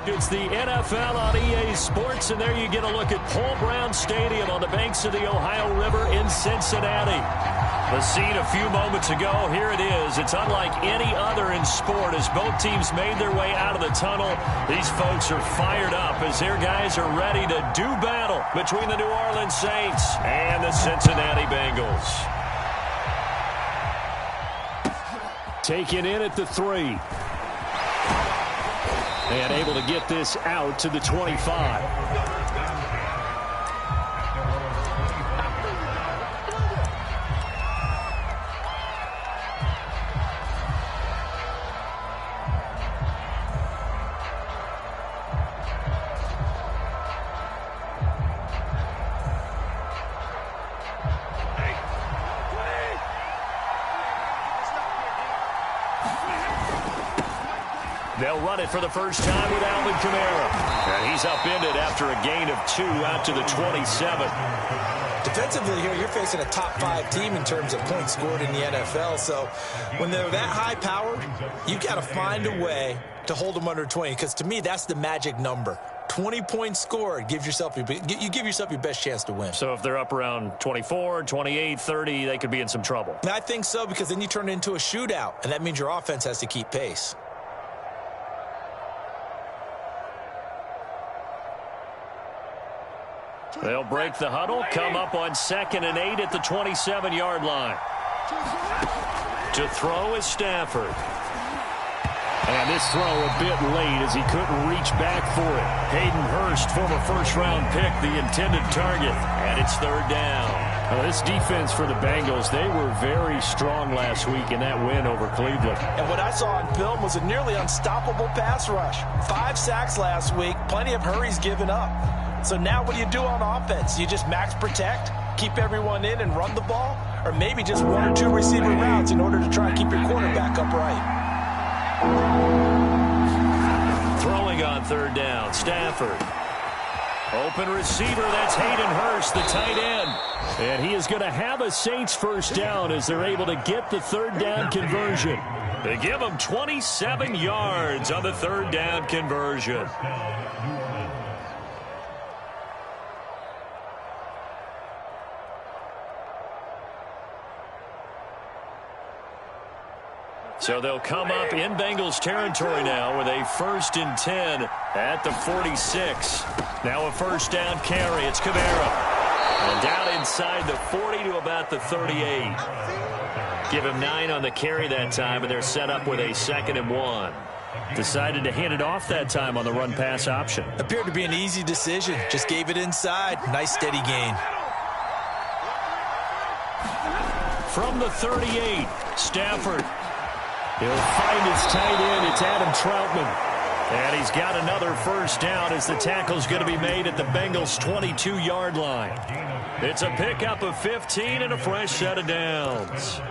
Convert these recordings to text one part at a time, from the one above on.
It's the NFL on EA Sports, and there you get a look at Paul Brown Stadium on the banks of the Ohio River in Cincinnati. The scene a few moments ago, here it is. It's unlike any other in sport as both teams made their way out of the tunnel. These folks are fired up as their guys are ready to do battle between the New Orleans Saints and the Cincinnati Bengals. Taken in at the 3. And able to get this out to the 25. They'll run it for the first time with Alvin Kamara. And he's upended after a gain of 2 out to the 27. Defensively here, you're facing a top 5 team in terms of points scored in the NFL. So when they're that high powered, you got to find a way to hold them under 20. Because to me, that's the magic number. 20 points scored, you give yourself your best chance to win. So if they're up around 24, 28, 30, they could be in some trouble. And I think so, because then you turn it into a shootout, and that means your offense has to keep pace. They'll break the huddle, come up on 2nd and 8 at the 27-yard line. To throw is Stafford. And this throw a bit late as he couldn't reach back for it. Hayden Hurst, former first-round pick, the intended target. And it's 3rd down. Well, this defense for the Bengals, they were very strong last week in that win over Cleveland. And what I saw on film was a nearly unstoppable pass rush. 5 sacks last week, plenty of hurries given up. So now what do you do on offense? You just max protect, keep everyone in and run the ball? Or maybe just 1 or 2 receiver routes in order to try and keep your quarterback upright? Throwing on 3rd down, Stafford. Open receiver, that's Hayden Hurst, the tight end. And he is going to have a Saints first down as they're able to get the 3rd down conversion. They give him 27 yards on the 3rd down conversion. So they'll come up in Bengals territory now with a 1st and 10 at the 46. Now a first down carry. It's Kamara. And down inside the 40 to about the 38. Give him 9 on the carry that time, and they're set up with a 2nd and 1. Decided to hand it off that time on the run-pass option. Appeared to be an easy decision. Just gave it inside. Nice steady gain. From the 38, Stafford. He'll find his tight end. It's Adam Troutman. And he's got another first down as the tackle's going to be made at the Bengals' 22-yard line. It's a pickup of 15 and a fresh set of downs.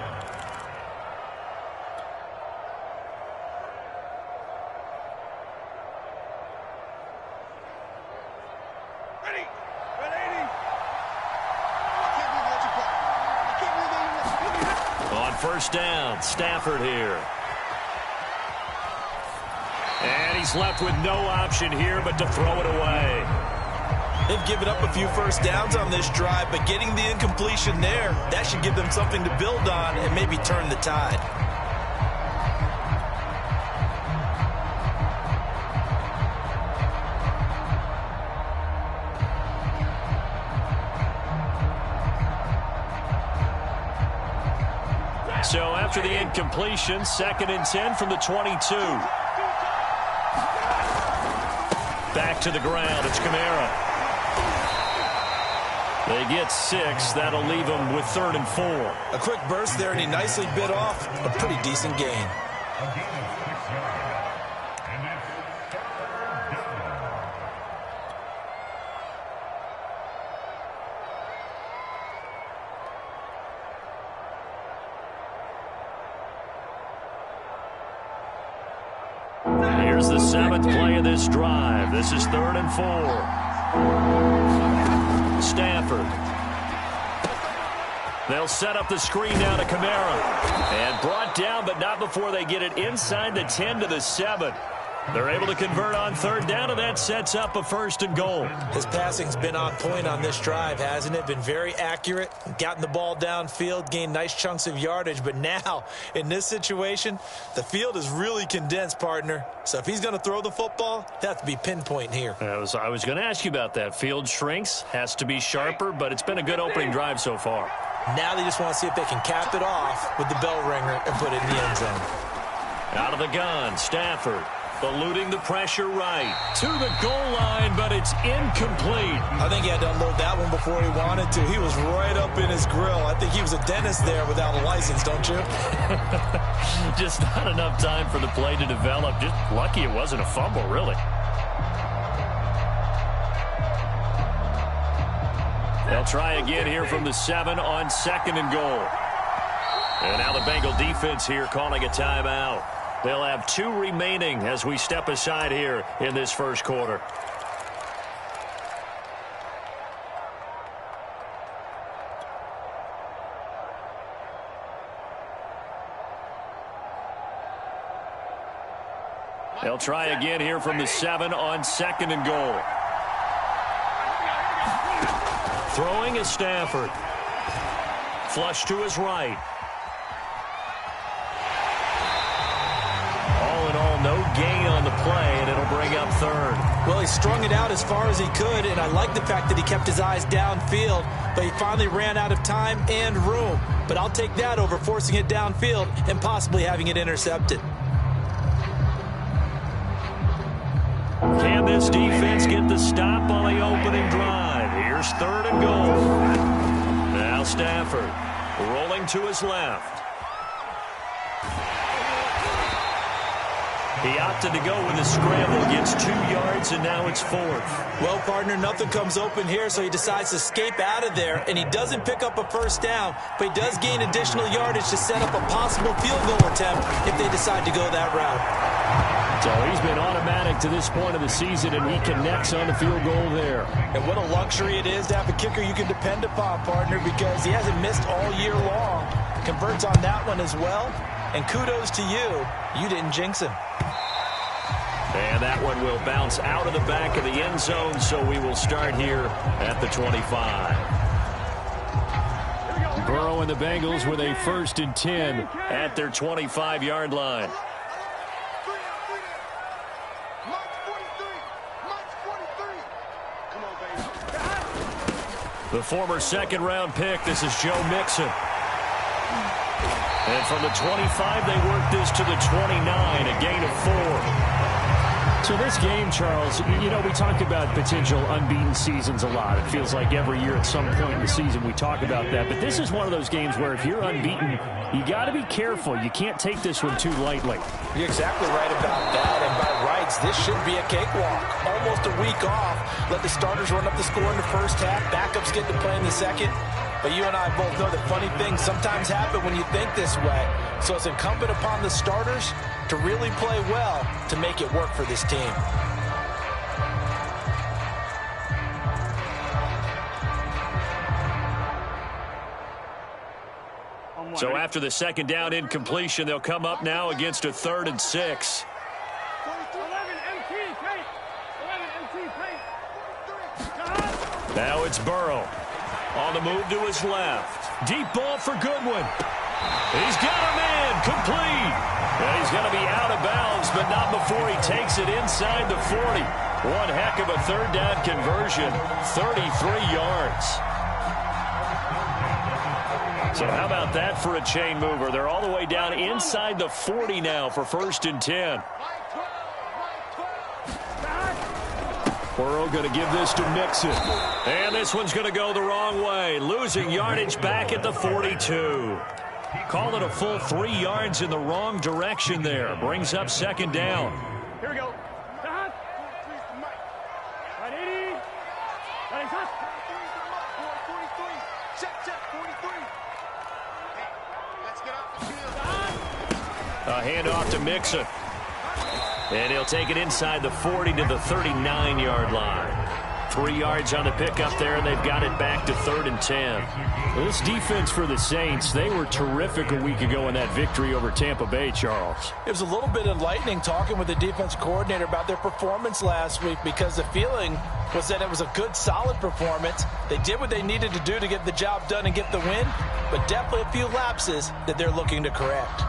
On first down, Stafford here. And he's left with no option here but to throw it away. They've given up a few first downs on this drive, but getting the incompletion there, that should give them something to build on and maybe turn the tide. So after the incompletion, 2nd and 10 from the 22. Back to the ground. It's Kamara. They get 6. That'll leave them with 3rd and 4. A quick burst there, and he nicely bit off a pretty decent gain. Here's the 7th play of this drive. This is 3rd and 4. Stafford. They'll set up the screen now to Kamara. And brought down, but not before they get it inside the 10 to the 7. They're able to convert on third down, and that sets up a 1st and goal. His passing's been on point on this drive, hasn't it? Been very accurate, gotten the ball downfield, gained nice chunks of yardage. But now, in this situation, the field is really condensed, partner. So if he's going to throw the football, it has to be pinpoint here. I was going to ask you about that. Field shrinks, has to be sharper, but it's been a good opening drive so far. Now they just want to see if they can cap it off with the bell ringer and put it in the end zone. Out of the gun, Stafford. Eluding the pressure right to the goal line, but it's incomplete. I think he had to unload that one before he wanted to. He was right up in his grill. I think he was a dentist there without a license, don't you? Just not enough time for the play to develop. Just lucky it wasn't a fumble, really. They'll try again here from the 7 on 2nd and goal. And now the Bengal defense here calling a timeout. They'll have 2 remaining as we step aside here in this first quarter. They'll try again here from the 7 on 2nd and goal. Throwing is Stafford. Flush to his right. No gain on the play, and it'll bring up 3rd. Well, he strung it out as far as he could, and I like the fact that he kept his eyes downfield, but he finally ran out of time and room. But I'll take that over forcing it downfield and possibly having it intercepted. Can this defense get the stop on the opening drive? Here's 3rd and goal. Now Stafford rolling to his left. He opted to go with a scramble, gets 2 yards, and now it's 4th. Well, partner, nothing comes open here, so he decides to escape out of there, and he doesn't pick up a 1st down, but he does gain additional yardage to set up a possible field goal attempt if they decide to go that route. So he's been automatic to this point of the season, and he connects on the field goal there. And what a luxury it is to have a kicker you can depend upon, partner, because he hasn't missed all year long. Converts on that one as well, and kudos to you. You didn't jinx him. And that one will bounce out of the back of the end zone, so we will start here at the 25. Burrow and the Bengals with a 1st and 10 at their 25-yard line. The former 2nd-round pick, this is Joe Mixon. And from the 25, they work this to the 29, a gain of 4. So this game, Charles, you know, we talk about potential unbeaten seasons a lot. It feels like every year at some point in the season we talk about that. But this is one of those games where if you're unbeaten, you got to be careful. You can't take this one too lightly. You're exactly right about that. And by rights, this should be a cakewalk. Almost a week off. Let the starters run up the score in the first half. Backups get to play in the second. But you and I both know that funny things sometimes happen when you think this way. So it's incumbent upon the starters to really play well to make it work for this team. So after the 2nd down incompletion, they'll come up now against a 3rd and 6. Now it's Burrow. On the move to his left. Deep ball for Goodwin. He's got a man complete. And he's going to be out of bounds, but not before he takes it inside the 40. One heck of a 3rd down conversion. 33 yards. So how about that for a chain mover? They're all the way down inside the 40 now for 1st and 10. Burrow going to give this to Mixon. And this one's going to go the wrong way. Losing yardage back at the 42. Call it a full 3 yards in the wrong direction there. Brings up 2nd down. Here we go. A handoff to Mixon. And he'll take it inside the 40 to the 39-yard line. 3 yards on the pickup there, and they've got it back to 3rd and 10. Well, this defense for the Saints, they were terrific a week ago in that victory over Tampa Bay, Charles. It was a little bit enlightening talking with the defense coordinator about their performance last week, because the feeling was that it was a good, solid performance. They did what they needed to do to get the job done and get the win, but definitely a few lapses that they're looking to correct.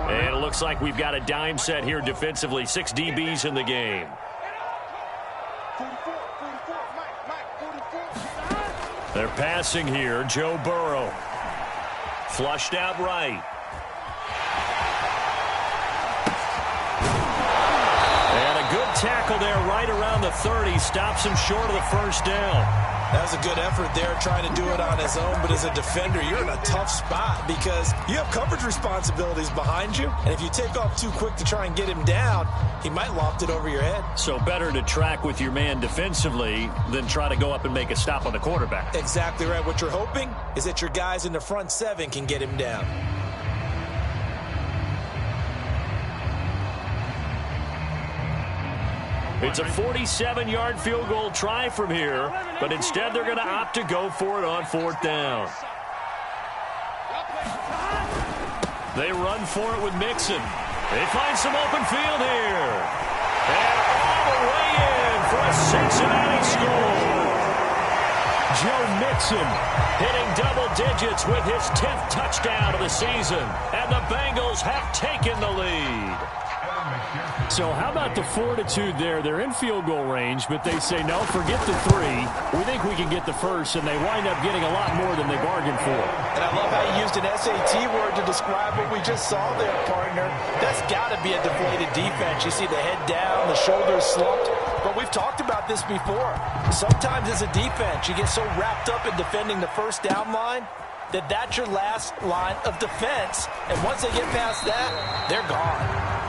And it looks like we've got a dime set here defensively. 6 DBs in the game. They're passing here. Joe Burrow. Flushed out right. And a good tackle there right around the 30. Stops him short of the first down. That was a good effort there, trying to do it on his own. But as a defender, you're in a tough spot because you have coverage responsibilities behind you. And if you take off too quick to try and get him down, he might loft it over your head. So better to track with your man defensively than try to go up and make a stop on the quarterback. Exactly right. What you're hoping is that your guys in the front 7 can get him down. It's a 47-yard field goal try from here, but instead they're going to opt to go for it on 4th down. They run for it with Mixon. They find some open field here. And all the way in for a Cincinnati score. Joe Mixon hitting double digits with his 10th touchdown of the season. And the Bengals have taken the lead. So how about the fortitude there? They're in field goal range, but they say, no, forget the 3. We think we can get the first, and they wind up getting a lot more than they bargained for. And I love how you used an SAT word to describe what we just saw there, partner. That's got to be a deflated defense. You see the head down, the shoulders slumped. But we've talked about this before. Sometimes as a defense, you get so wrapped up in defending the first down line that that's your last line of defense. And once they get past that, they're gone.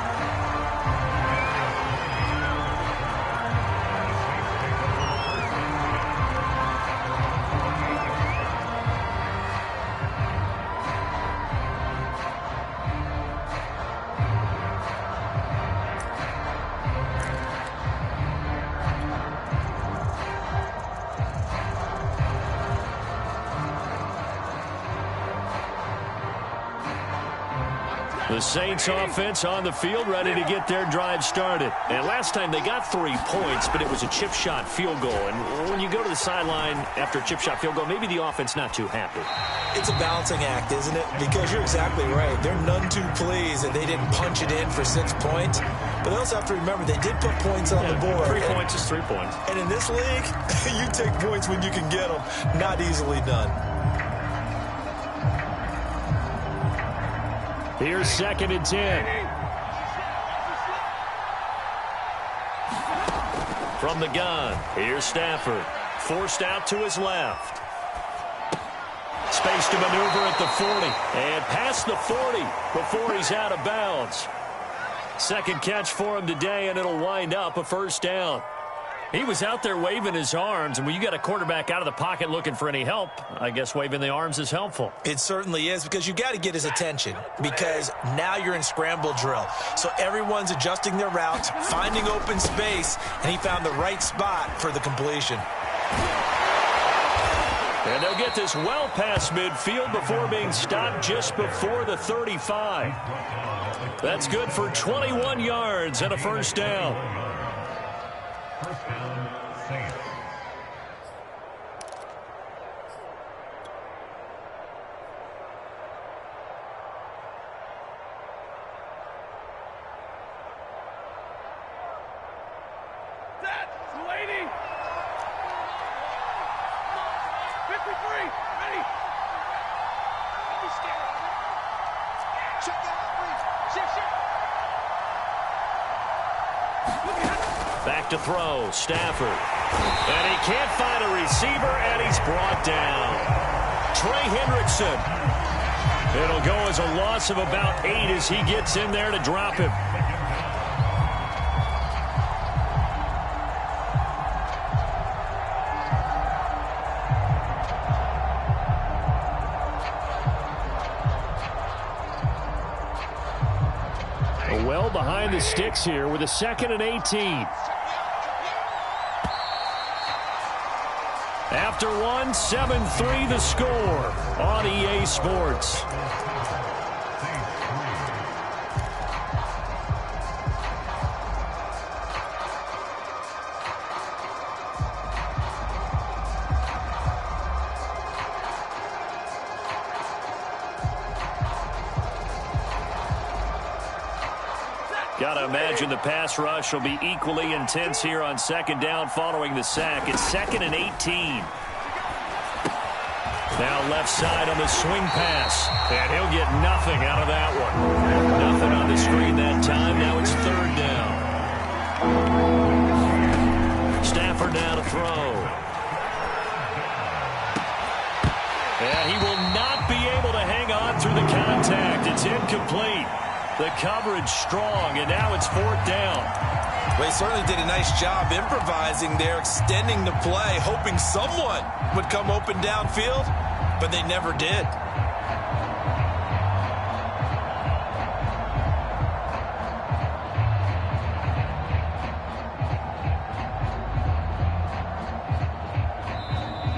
The Saints offense on the field, ready to get their drive started. And last time they got 3 points, but it was a chip shot field goal. And when you go to the sideline after a chip shot field goal, maybe the offense not too happy. It's a balancing act, isn't it? Because you're exactly right. They're none too pleased that they didn't punch it in for 6 points. But they also have to remember they did put points on the board. 3 points is 3 points. And in this league, you take points when you can get them. Not easily done. Here's 2nd and 10. From the gun, here's Stafford. Forced out to his left. Space to maneuver at the 40. And past the 40 before he's out of bounds. Second catch for him today, and it'll wind up a first down. He was out there waving his arms, and when you got a quarterback out of the pocket looking for any help, I guess waving the arms is helpful. It certainly is, because you got to get his attention, because now you're in scramble drill. So everyone's adjusting their routes, finding open space, and he found the right spot for the completion. And they'll get this well past midfield before being stopped just before the 35. That's good for 21 yards and a first down. Back to throw, Stafford. And he can't find a receiver, and he's brought down. Trey Hendrickson. It'll go as a loss of about 8 as he gets in there to drop him. Well behind the sticks here with a 2nd and 18. after one. 7-3 the score on EA Sports. Got to imagine the pass rush will be equally intense here on second down following the sack. It's 2nd and 18. Now left side on the swing pass. And he'll get nothing out of that one. Nothing on the screen that time. Now it's 3rd down. Stafford now to throw. And he will not be able to hang on through the contact. It's incomplete. The coverage strong, and now it's 4th down. Well, he certainly did a nice job improvising there, extending the play, hoping someone would come open downfield, but they never did.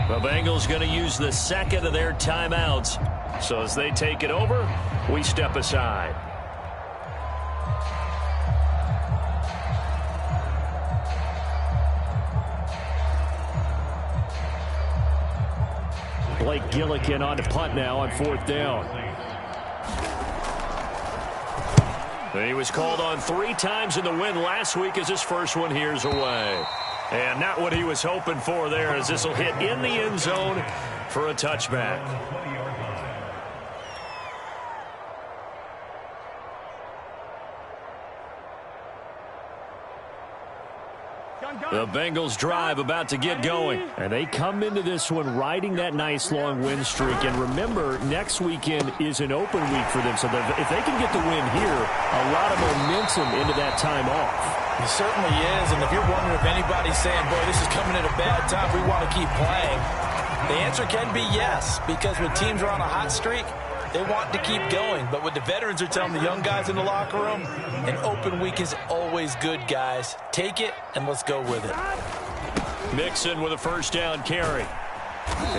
The Bengals going to use the 2nd of their timeouts. So as they take it over, we step aside. Blake Gillikin on to punt now on 4th down. He was called on 3 times in the win last week as his first one here's away. And not what he was hoping for there, as this will hit in the end zone for a touchback. The Bengals drive about to get going. And they come into this one riding that nice long win streak. And remember, next weekend is an open week for them. So if they can get the win here, a lot of momentum into that time off. It certainly is. And if you're wondering if anybody's saying, boy, this is coming at a bad time, we want to keep playing, the answer can be yes. Because when teams are on a hot streak, they want to keep going. But what the veterans are telling the young guys in the locker room, an open week is always good, guys. Take it, and let's go with it. Mixon with a 1st down carry.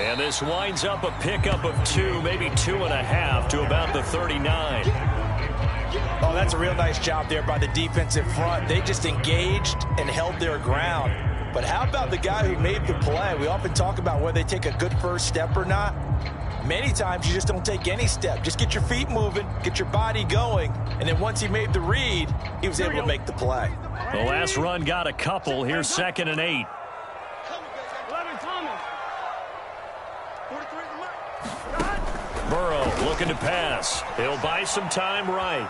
And this winds up a pickup of 2, maybe 2.5 to about the 39. Oh, that's a real nice job there by the defensive front. They just engaged and held their ground. But how about the guy who made the play? We often talk about whether they take a good first step or not. Many times you just don't take any step. Just get your feet moving, get your body going, and then once he made the read, he was able to make the play. The last run got a couple. Here's 2nd and 8. Burrow looking to pass. He'll buy some time right.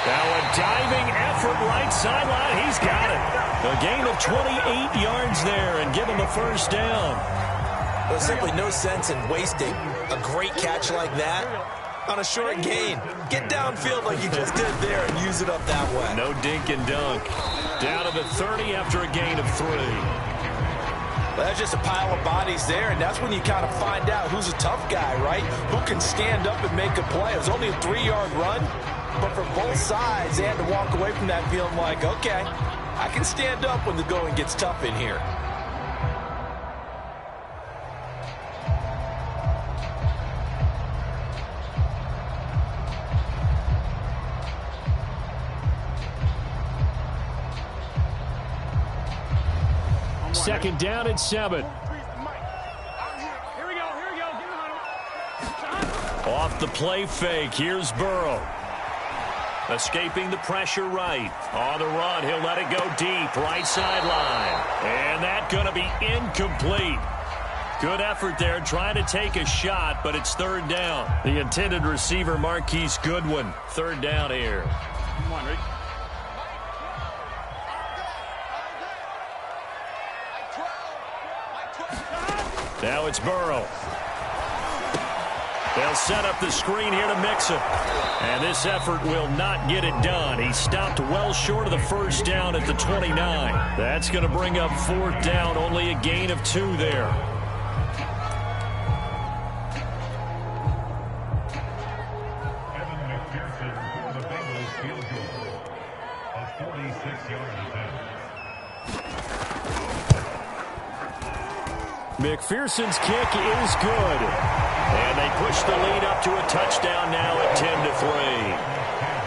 Now a diving effort right sideline. He's got it. A gain of 28 yards there and give him a 1st down. There's simply no sense in wasting a great catch like that on a short gain. Get downfield like you just did there and use it up that way. No dink and dunk. Down to the 30 after a gain of 3. Well, that's just a pile of bodies there, and that's when you kind of find out who's a tough guy, right? Who can stand up and make a play. It was only a 3-yard run, but for both sides, they had to walk away from that feeling like, okay, I can stand up when the going gets tough in here. Second down and 7. Off the play fake. Here's Burrow. Escaping the pressure right. On the run, he'll let it go deep. Right sideline. And that's going to be incomplete. Good effort there trying to take a shot, but it's 3rd down. The intended receiver, Marquise Goodwin. 3rd down here. Come on, Rick. Now it's Burrow. They'll set up the screen here to Mixon. And this effort will not get it done. He stopped well short of the 1st down at the 29. That's going to bring up 4th down, only a gain of 2 there. McPherson's kick is good. And they push the lead up to a touchdown now at 10-3.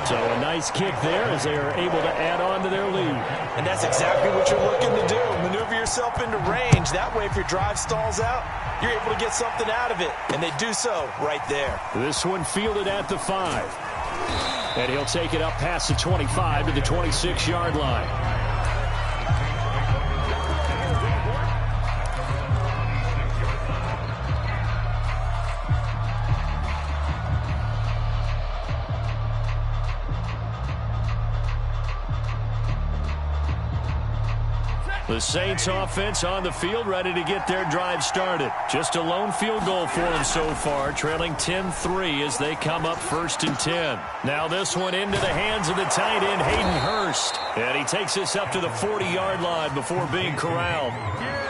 So a nice kick there as they are able to add on to their lead. And that's exactly what you're looking to do. Maneuver yourself into range. That way, if your drive stalls out, you're able to get something out of it. And they do so right there. This one fielded at the 5. And he'll take it up past the 25 to the 26-yard line. The Saints offense on the field, ready to get their drive started. Just a lone field goal for them so far, trailing 10-3 as they come up 1st and 10. Now this one into the hands of the tight end, Hayden Hurst. And he takes this up to the 40-yard line before being corralled.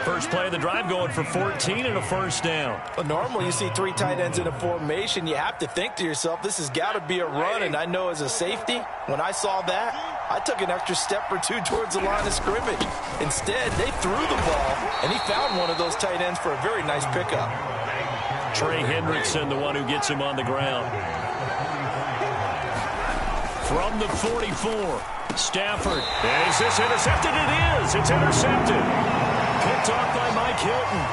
First play of the drive going for 14 and a first down. Well, normally you see 3 tight ends in a formation. You have to think to yourself, this has got to be a run. And I know as a safety, when I saw that, I took an extra step or 2 towards the line of scrimmage. Instead, they threw the ball, and he found one of those tight ends for a very nice pickup. Trey Hendrickson, the one who gets him on the ground. From the 44, Stafford. And is this intercepted? It is. It's intercepted. Picked off by Mike Hilton.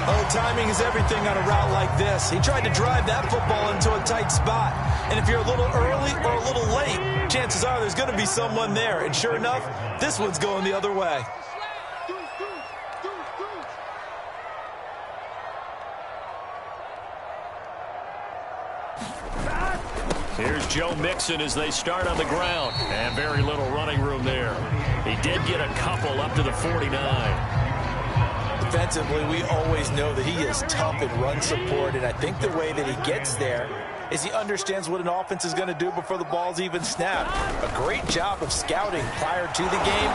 Oh, timing is everything on a route like this. He tried to drive that football into a tight spot. And if you're a little early or a little late, chances are there's going to be someone there. And sure enough, this one's going the other way. Here's Joe Mixon as they start on the ground. And very little running room there. He did get a couple up to the 49. Defensively, we always know that he is tough in run support, and I think the way that he gets there is he understands what an offense is going to do before the ball's even snapped. A great job of scouting prior to the game,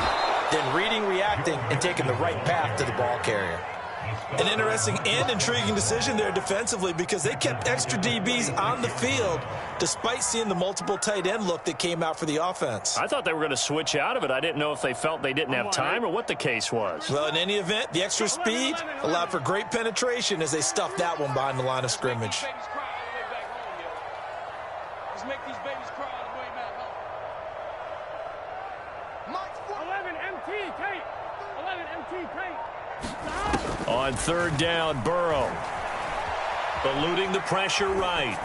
then reading, reacting, and taking the right path to the ball carrier. An interesting and intriguing decision there defensively because they kept extra DBs on the field despite seeing the multiple tight end look that came out for the offense. I thought they were going to switch out of it. I didn't know if they felt they didn't have time or what the case was. Well, in any event, the extra speed allowed for great penetration as they stuffed that one behind the line of scrimmage. Let's make these babies cry all the way back home. 11 MT tape. 11 MT tape. On 3rd down, Burrow. Eluding the pressure right.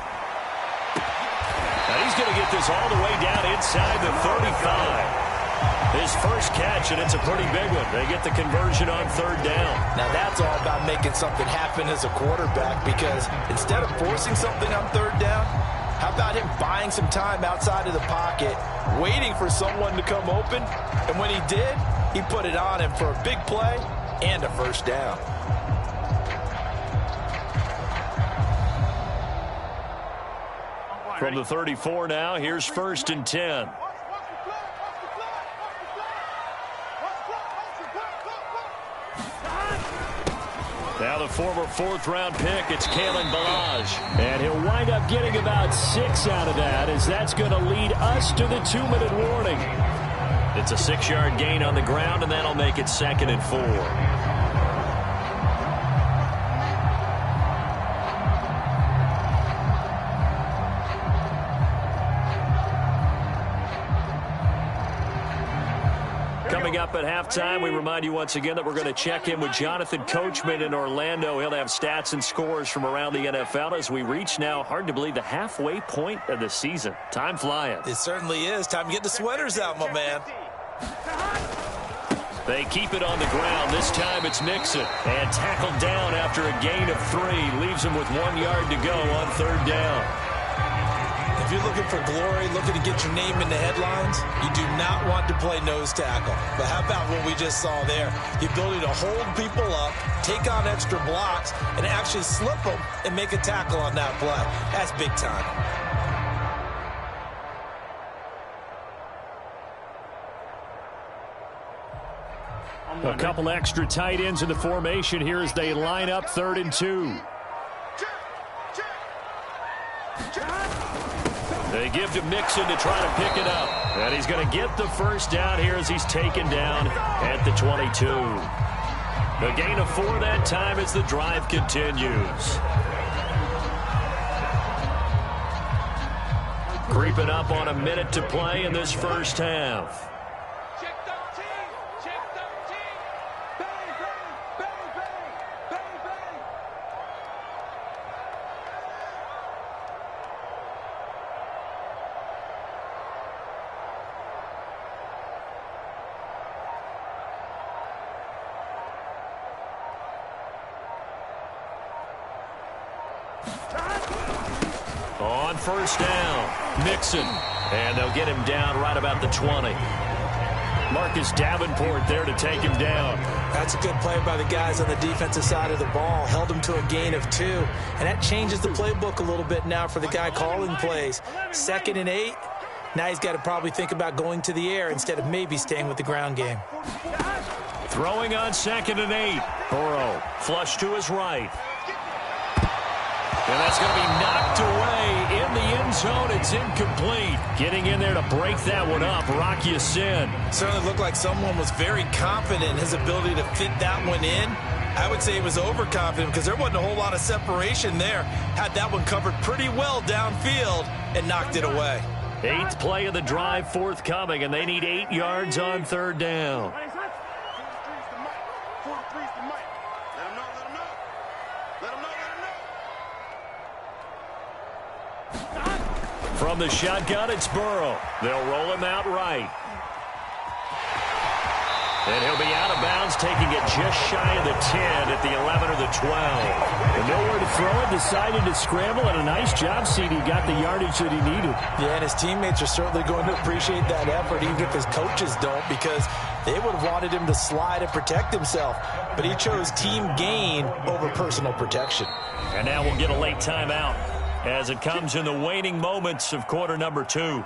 Now he's going to get this all the way down inside the 35. His first catch, and it's a pretty big one. They get the conversion on 3rd down. Now that's all about making something happen as a quarterback because instead of forcing something on 3rd down, how about him buying some time outside of the pocket, waiting for someone to come open, and when he did, he put it on him for a big play and a first down. From the 34 now, here's 1st and 10. Now the former 4th-round pick, it's Kalen Ballage. And he'll wind up getting about 6 out of that as that's going to lead us to the 2-minute warning. It's a 6-yard gain on the ground, and that'll make it 2nd and 4. Coming up at halftime, we remind you once again that we're going to check in with Jonathan Coachman in Orlando. He'll have stats and scores from around the NFL as we reach now, hard to believe, the halfway point of the season. Time flying. It certainly is. Time to get the sweaters out, my man. They keep it on the ground. This time it's Mixon. And tackled down after a gain of 3. Leaves him with 1 yard to go on 3rd down. If you're looking for glory, looking to get your name in the headlines, you do not want to play nose tackle. But how about what we just saw there? The ability to hold people up, take on extra blocks, and actually slip them and make a tackle on that play. That's big time. A couple extra tight ends in the formation here as they line up 3rd and 2. They give to Mixon to try to pick it up. And he's going to get the first down here as he's taken down at the 22. A gain of 4 that time as the drive continues. Creeping up on a minute to play in this first half. On first down, Mixon. And they'll get him down right about the 20. Marcus Davenport there to take him down. That's a good play by the guys on the defensive side of the ball. Held him to a gain of 2. And that changes the playbook a little bit now for the guy calling plays. 2nd and 8. Now he's got to probably think about going to the air instead of maybe staying with the ground game. Throwing on 2nd and 8. Burrow flush to his right. And that's going to be knocked away in the end zone. It's incomplete. Getting in there to break that one up, Rock Ya-Sin. Certainly looked like someone was very confident in his ability to fit that one in. I would say he was overconfident because there wasn't a whole lot of separation there. Had that one covered pretty well downfield and knocked it away. 8th play of the drive forthcoming, and they need 8 yards on 3rd down. From the shotgun, it's Burrow. They'll roll him out right. And he'll be out of bounds, taking it just shy of the 10 at the 11 or the 12. And nowhere to throw it, decided to scramble, and a nice job, CD. Got the yardage that he needed. Yeah, and his teammates are certainly going to appreciate that effort, even if his coaches don't, because they would have wanted him to slide and protect himself. But he chose team gain over personal protection. And now we'll get a late timeout as it comes in the waning moments of quarter number 2.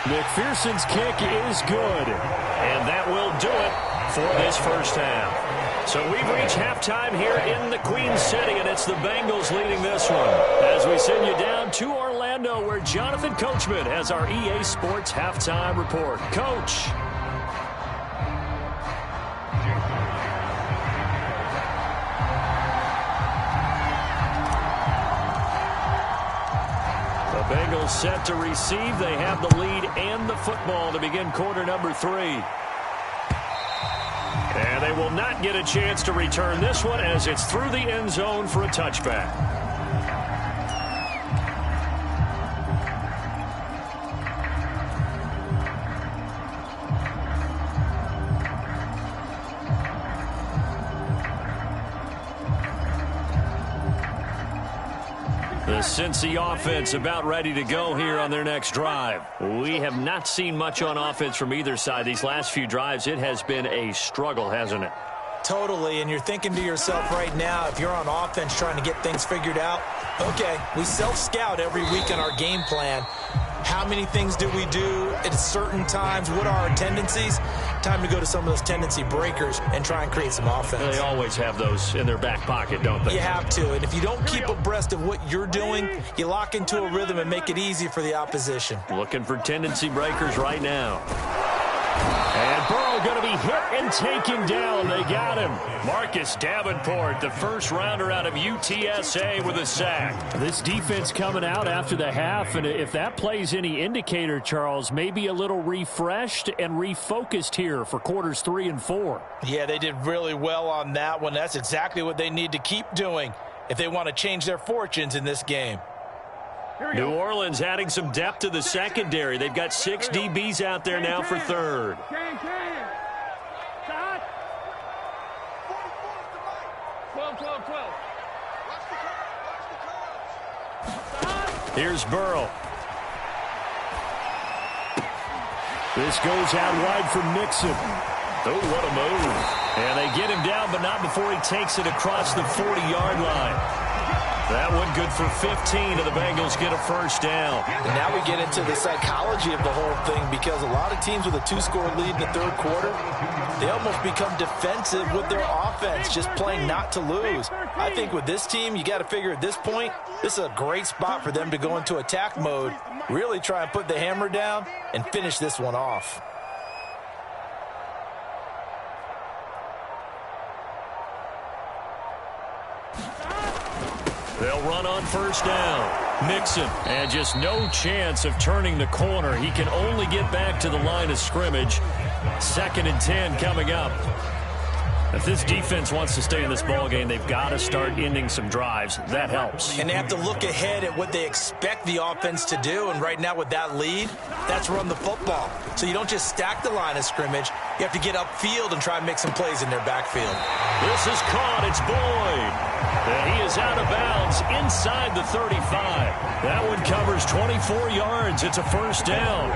McPherson's kick is good. And that will do it for this first half. So we've reached halftime here in the Queen City, and it's the Bengals leading this one. As we send you down to Orlando, where Jonathan Coachman has our EA Sports halftime report. Coach. The Bengals set to receive. They have the lead and the football to begin quarter number 3. And they will not get a chance to return this one as it's through the end zone for a touchback. The Cincy offense about ready to go here on their next drive. We have not seen much on offense from either side. These last few drives, it has been a struggle, hasn't it? Totally, and you're thinking to yourself right now, if you're on offense trying to get things figured out, okay, we self-scout every week in our game plan. How many things do we do at certain times? What are our tendencies? Time to go to some of those tendency breakers and try and create some offense. They always have those in their back pocket, don't they? You have to, and if you don't keep abreast of what you're doing, you lock into a rhythm and make it easy for the opposition. Looking for tendency breakers right now. And Burrow going to be hit and taken down. They got him. Marcus Davenport, the first rounder out of UTSA with a sack. This defense coming out after the half, and if that plays any indicator, Charles, maybe a little refreshed and refocused here for quarters 3 and 4. Yeah, they did really well on that one. That's exactly what they need to keep doing if they want to change their fortunes in this game. New Orleans adding some depth to the secondary. They've got 6 DBs out there now for third. Here's Burrow. This goes out wide for Mixon. Oh, what a move. And they get him down, but not before he takes it across the 40-yard line. That one good for 15, and the Bengals get a first down. And now we get into the psychology of the whole thing, because a lot of teams with a 2-score lead in the third quarter, they almost become defensive with their offense, just playing not to lose. I think with this team, you got to figure at this point, this is a great spot for them to go into attack mode, really try and put the hammer down and finish this one off. They'll run on first down. Mixon, and just no chance of turning the corner. He can only get back to the line of scrimmage. 2nd and 10 coming up. If this defense wants to stay in this ballgame, they've got to start ending some drives. That helps. And they have to look ahead at what they expect the offense to do. And right now with that lead, that's run the football. So you don't just stack the line of scrimmage. You have to get upfield and try and make some plays in their backfield. This is caught. It's Boyd. And he is out of bounds inside the 35. That one covers 24 yards. It's a first down.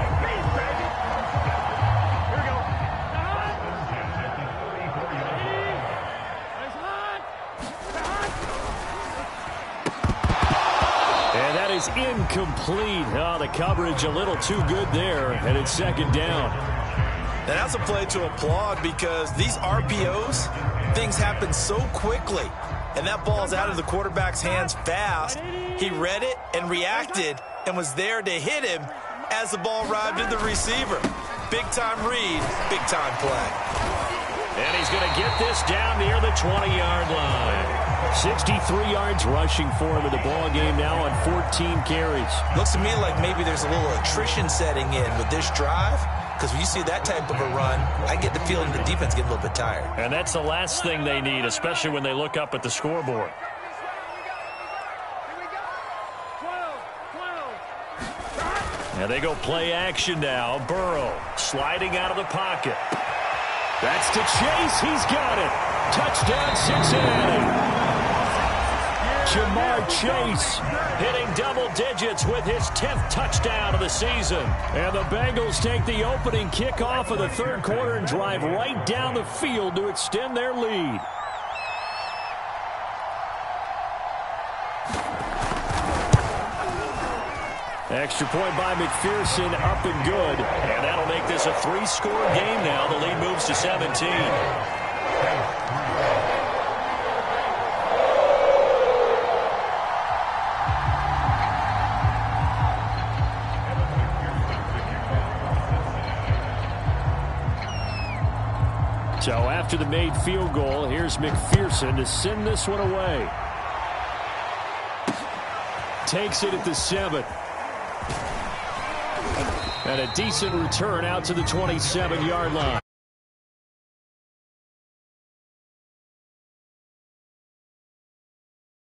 Is incomplete. Oh, the coverage a little too good there, and it's 2nd down. And that's a play to applaud because these RPOs, things happen so quickly, and that ball's out of the quarterback's hands fast. He read it and reacted and was there to hit him as the ball arrived in the receiver. Big-time read, big-time play. And he's going to get this down near the 20-yard line. 63 yards rushing for him in the ball game now on 14 carries. Looks to me like maybe there's a little attrition setting in with this drive, because when you see that type of a run, I get the feeling the defense getting a little bit tired. And that's the last thing they need, especially when they look up at the scoreboard. And they go play action now. Burrow sliding out of the pocket. That's to Chase. He's got it. Touchdown, Cincinnati. Jamar Chase hitting double digits with his 10th touchdown of the season. And the Bengals take the opening kickoff of the 3rd quarter and drive right down the field to extend their lead. Extra point by McPherson, up and good. And that'll make this a 3-score game now. The lead moves to 17. So after the made field goal, here's McPherson to send this one away. Takes it at the 7. And a decent return out to the 27-yard line.